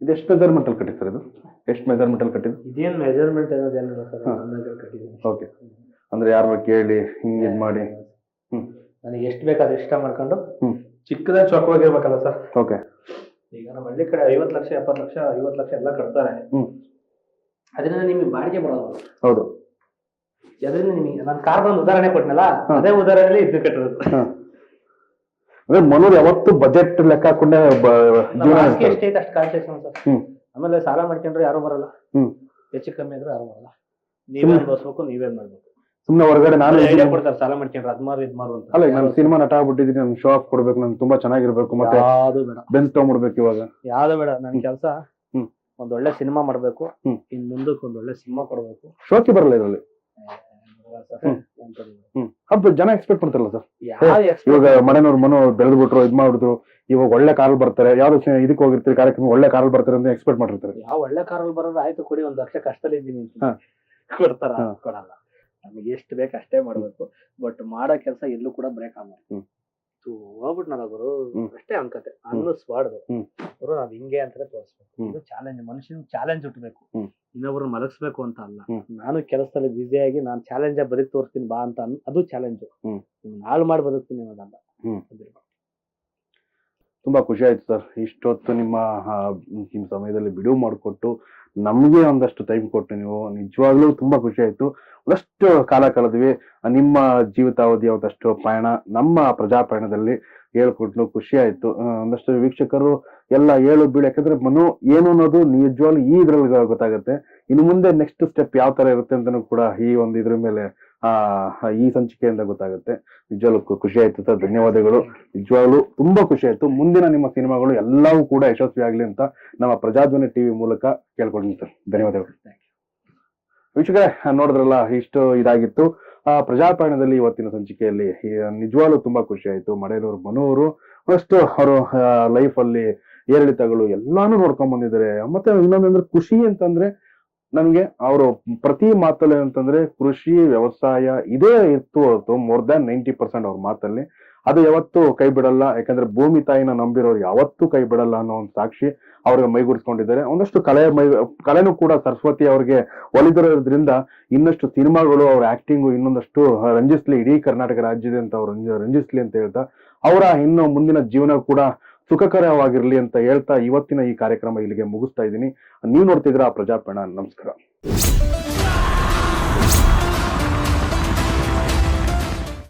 ಇದೆಷ್ಟು ಮೆಜರ್ಮೆಂಟ್ ಅಲ್ಲಿ ಕಟ್ಟಿದ್ ಸರ್? ಇದು ಎಷ್ಟು ಮೆಜರ್ಮೆಂಟ್ ಅಲ್ಲಿ ಕಟ್ಟಿದ್ದು? ಇದೇನ್ ಮೆಜರ್ಮೆಂಟ್ ಅನ್ನೋದೇನಿಲ್ಲ ಸರ್, ಅಂದಾಜಲ್ಲಿ ಕಟ್ಟಿದ್ದೀನಿ. ಓಕೆ. ಅಂದ್ರೆ ಯಾರು ಕೇಳಿ ಹಿಂಗ್ ಇದ್ ಮಾಡಿ ನನಗೆ ಎಷ್ಟು ಬೇಕಾದ್ರೆ ಇಷ್ಟ ಮಾಡ್ಕೊಂಡು ಚಿಕ್ಕದಾಗ ಚೊಕ್ಕವಾಗಿರ್ಬೇಕಲ್ಲ ಸರ್. ಓಕೆ. ಈಗ ನಮ್ಮ ಹಳ್ಳಿ ಕಡೆ 50 ಲಕ್ಷ 70 ಲಕ್ಷ 50 ಲಕ್ಷ ಎಲ್ಲ ಕಟ್ತಾರೆ. ಅದರಿಂದ ನಿಮಗೆ ಬಾಡಿಗೆ ಬರೋದು. ಹೌದು. ಅದರಿಂದ ನಿಮಗೆ ನಾನು ಕಾರ್ದೊಂದು ಉದಾಹರಣೆ ಕೊಟ್ಟನಲ್ಲ, ಅದೇ ಉದಾಹರಣೆಯಲ್ಲಿ ಇದು ಕಟ್ಟಿರೋದು. ಅಂದ್ರೆ ಮನೂರ್ ಯಾವತ್ತು ಬಜೆಟ್ ಲೆಕ್ಕ ಹಾಕೊಂಡೆ ಎಷ್ಟೈತೆ ಅಷ್ಟು ಕಾನ್ಸೆಷನ್ ಸರ್. ಆಮೇಲೆ ಸಾಲ ಮಾಡ್ಕೊಂಡ್ರೆ ಯಾರು ಬರಲ್ಲ, ಹೆಚ್ಚು ಕಮ್ಮಿ ಆದ್ರೂ ಯಾರು ಬರಲ್ಲ. ನೀವೇ ಅನ್ಭವಿಸ್ಬೇಕು, ನೀವೇ ಮಾಡ್ಬೇಕು. ಸುಮ್ನೆ ಹೊರಗಡೆ ನಾನು ಐಡಿಯಾ ಕೊಡ್ತಾರೆ, ಸಾಲ ಮಾಡ್ಕೊಂಡ್ರೆ ಅದ್ಮಾರು ಇದ್ಮಾರು ಅಂತ. ಅಲ್ಲ, ನಾನು ಸಿನಿಮಾ ನಟ ಆಗ್ಬಿಟ್ಟಿದ್ದೀನಿ, ನನ್ ಶೋ ಆಫ್ ಕೊಡ್ಬೇಕು, ನನ್ ತುಂಬಾ ಚೆನ್ನಾಗಿರ್ಬೇಕು, ಮತ್ತೆ ಯಾವ್ದು ಬೇಡ, ಬೆನ್ಸ್ ತಗೊಂಡ್ಬಿಡ್ಬೇಕು. ಇವಾಗ ಯಾವ್ದು ಬೇಡ. ನನ್ ಕೆಲಸ ಒಂದ್ ಒಳ್ಳೆ ಸಿನಿಮಾ ಮಾಡ್ಬೇಕು, ಇನ್ ಮುಂದಕ್ಕೆ ಒಂದ್ ಒಳ್ಳೆ ಸಿನಿಮಾ ಕೊಡ್ಬೇಕು. ಶೋಕಿ ಬರಲ್ಲ ಇದರಲ್ಲಿ. ಅದು ಜನ ಎಕ್ಸ್ಪೆಕ್ಟ್ ಮಾಡ್ತಾರಲ್ಲ ಸರ್. ಇವಾಗ ಮನೆಯವ್ರು ಬೆಳೆದ್ಬಿಟ್ರು, ಇದ್ ಮಾಡ್ಬಿಟ್ರು, ಇವಾಗ ಒಳ್ಳೆ ಕಾರಲ್ಲಿ ಬರ್ತಾರೆ, ಯಾವ್ದು ಇದಕ್ಕೆ ಹೋಗಿರ್ತೀರಿ ಕಾರ್ಯಕ್ರಮ, ಒಳ್ಳೆ ಕಾರಲ್ಲಿ ಬರ್ತಾರೆ ಅಂತ ಎಕ್ಸ್ಪೆಕ್ಟ್ ಮಾಡಿರ್ತಾರೆ. ಯಾವ ಒಳ್ಳೆ ಕಾರಲ್ಲಿ ಬರೋದು ಆಯ್ತು, ಕೊಡಿ 1 ಲಕ್ಷ ಕಷ್ಟದಲ್ಲಿ ಇದ್ದೀನಿ ಕೊಡ್ತಾರ? ಕೊಡಲ್ಲ. ನಮಗೆ ಎಷ್ಟು ಬೇಕು ಅಷ್ಟೇ ಮಾಡ್ಬೇಕು. ಬಟ್ ಮಾಡೋ ಕೆಲಸ ಎಲ್ಲೂ ಕೂಡ ಬ್ರೇಕ್ ಆಗಲ್ಲ. ಹೋಗ್ಬಿಟ್ನಲ್ಲ ಗುರು, ಅಷ್ಟೇ ಅನ್ಕತೆ ಅನ್ನಿಸ್ಬಾರ್ದು. ಗುರು ನಾವ್ ಹಿಂಗೆ ಅಂತಾನೆ ತೋರಿಸ್ಬೇಕು. ಇದು ಚಾಲೆಂಜ್, ಮನುಷ್ಯನ್ ಚಾಲೆಂಜ್ ಹುಟ್ಟಬೇಕು, ಇನ್ನೊಬ್ರನ್ನ ಮಲಗಿಸ್ಬೇಕು ಅಂತ ಅಲ್ಲ. ನಾನು ಕೆಲಸದಲ್ಲಿ ಬ್ಯುಸಿಯಾಗಿ ನಾನು ಚಾಲೆಂಜ್ ಬದುಕಿ ತೋರಿಸ್ತೀನಿ ಬಾ ಅಂತ ಅದು ಚಾಲೆಂಜ್. ನಾಳು ಮಾಡಿ ಬದುಕ್ತೀನಿ ಅನ್ನೋದಲ್ಲ. ತುಂಬಾ ಖುಷಿ ಆಯ್ತು ಸರ್, ಇಷ್ಟೊತ್ತು ನಿಮ್ಮ ಸಮಯದಲ್ಲಿ ಬಿಡುವು ಮಾಡಿಕೊಟ್ಟು ನಮ್ಗೆ ಒಂದಷ್ಟು ಟೈಮ್ ಕೊಟ್ಟು ನೀವು ನಿಜವಾಗ್ಲೂ ತುಂಬಾ ಖುಷಿ ಆಯ್ತು. ಒಂದಷ್ಟು ಕಾಲ ಕಳೆದ್ವಿ. ನಿಮ್ಮ ಜೀವಿತಾವಧಿ ಒಂದಷ್ಟು ಪಯಣ ನಮ್ಮ ಪ್ರಜಾಪಯಣದಲ್ಲಿ ಹೇಳ್ಕೊಟ್ಲು, ಖುಷಿ ಆಯ್ತು. ಒಂದಷ್ಟು ವೀಕ್ಷಕರು ಎಲ್ಲ ಏಳು ಬೀಳು, ಯಾಕಂದ್ರೆ ಮನು ಏನು ಅನ್ನೋದು ನಿಜವಾಗ್ಲೂ ಈ ಇದ್ರಲ್ಲಿ ಗೊತ್ತಾಗುತ್ತೆ. ಇನ್ನು ಮುಂದೆ ನೆಕ್ಸ್ಟ್ ಸ್ಟೆಪ್ ಯಾವ ತರ ಇರುತ್ತೆ ಅಂತಾನು ಕೂಡ ಈ ಒಂದು ಇದ್ರ ಮೇಲೆ ಈ ಸಂಚಿಕೆಯಿಂದ ಗೊತ್ತಾಗುತ್ತೆ. ನಿಜವಾಗ್ಲೂ ಖುಷಿ ಆಯ್ತು ಸರ್, ಧನ್ಯವಾದಗಳು. ನಿಜವಾಗ್ಲೂ ತುಂಬಾ ಖುಷಿ ಆಯ್ತು. ಮುಂದಿನ ನಿಮ್ಮ ಸಿನಿಮಾಗಳು ಎಲ್ಲವೂ ಕೂಡ ಯಶಸ್ವಿ ಆಗ್ಲಿ ಅಂತ ನಮ್ಮ ಪ್ರಜಾಧ್ವನಿ ಟಿವಿ ಮೂಲಕ ಕೇಳ್ಕೊಡ್ತೀನಿ ಸರ್. ಧನ್ಯವಾದಗಳು. ವೀಕ್ಷಕರೇ, ನೋಡಿದ್ರಲ್ಲ, ಇಷ್ಟು ಇದಾಗಿತ್ತು ಪ್ರಜಾಪಯಣದಲ್ಲಿ ಇವತ್ತಿನ ಸಂಚಿಕೆಯಲ್ಲಿ. ನಿಜವಾಗ್ಲೂ ತುಂಬಾ ಖುಷಿ ಆಯ್ತು. ಮಡೇನೂರು ಮನೋರು ಅಷ್ಟು ಅವರು ಲೈಫ್ ಅಲ್ಲಿ ಏರಿಳಿತಗಳು ಎಲ್ಲಾನು ನೋಡ್ಕೊಂಡ್ ಬಂದಿದ್ದಾರೆ. ಮತ್ತೆ ಇನ್ನೊಂದಂದ್ರೆ ಖುಷಿ ಅಂತಂದ್ರೆ ನಮ್ಗೆ ಅವರು ಪ್ರತಿ ಮಾತಲ್ಲಿ ಅಂತಂದ್ರೆ ಕೃಷಿ ವ್ಯವಸಾಯ ಇದೇ ಇತ್ತು ಹೊರತು ಮೋರ್ ದ್ಯಾನ್ 90% ಅವ್ರ ಮಾತಲ್ಲಿ. ಅದು ಯಾವತ್ತೂ ಕೈ ಬಿಡಲ್ಲ, ಯಾಕಂದ್ರೆ ಭೂಮಿ ತಾಯಿನ ನಂಬಿರೋರು ಯಾವತ್ತೂ ಕೈ ಬಿಡಲ್ಲ ಅನ್ನೋ ಒಂದು ಸಾಕ್ಷಿ ಅವ್ರಿಗೆ ಮೈಗೂಡಿಸ್ಕೊಂಡಿದ್ದಾರೆ. ಒಂದಷ್ಟು ಕಲೆನೂ ಕೂಡ ಸರಸ್ವತಿ ಅವ್ರಿಗೆ ಒಲಿದಿರೋದ್ರಿಂದ ಇನ್ನಷ್ಟು ಸಿನಿಮಾಗಳು, ಅವ್ರ ಆಕ್ಟಿಂಗು ಇನ್ನೊಂದಷ್ಟು ರಂಜಿಸ್ಲಿ, ಇಡೀ ಕರ್ನಾಟಕ ರಾಜ್ಯದಂತ ಅವ್ರು ರಂಜಿಸ್ಲಿ ಅಂತ ಹೇಳ್ತಾ ಅವರ ಇನ್ನು ಮುಂದಿನ ಜೀವನ ಕೂಡ ಸುಖಕರವಾಗಿರ್ಲಿ ಅಂತ ಹೇಳ್ತಾ ಇವತ್ತಿನ ಈ ಕಾರ್ಯಕ್ರಮ ಇಲ್ಲಿಗೆ ಮುಗಿಸ್ತಾ ಇದ್ದೀನಿ. ನೀವು ನೋಡ್ತಿದ್ರ ಪ್ರಜಾಪಯಣ. ನಮಸ್ಕಾರ.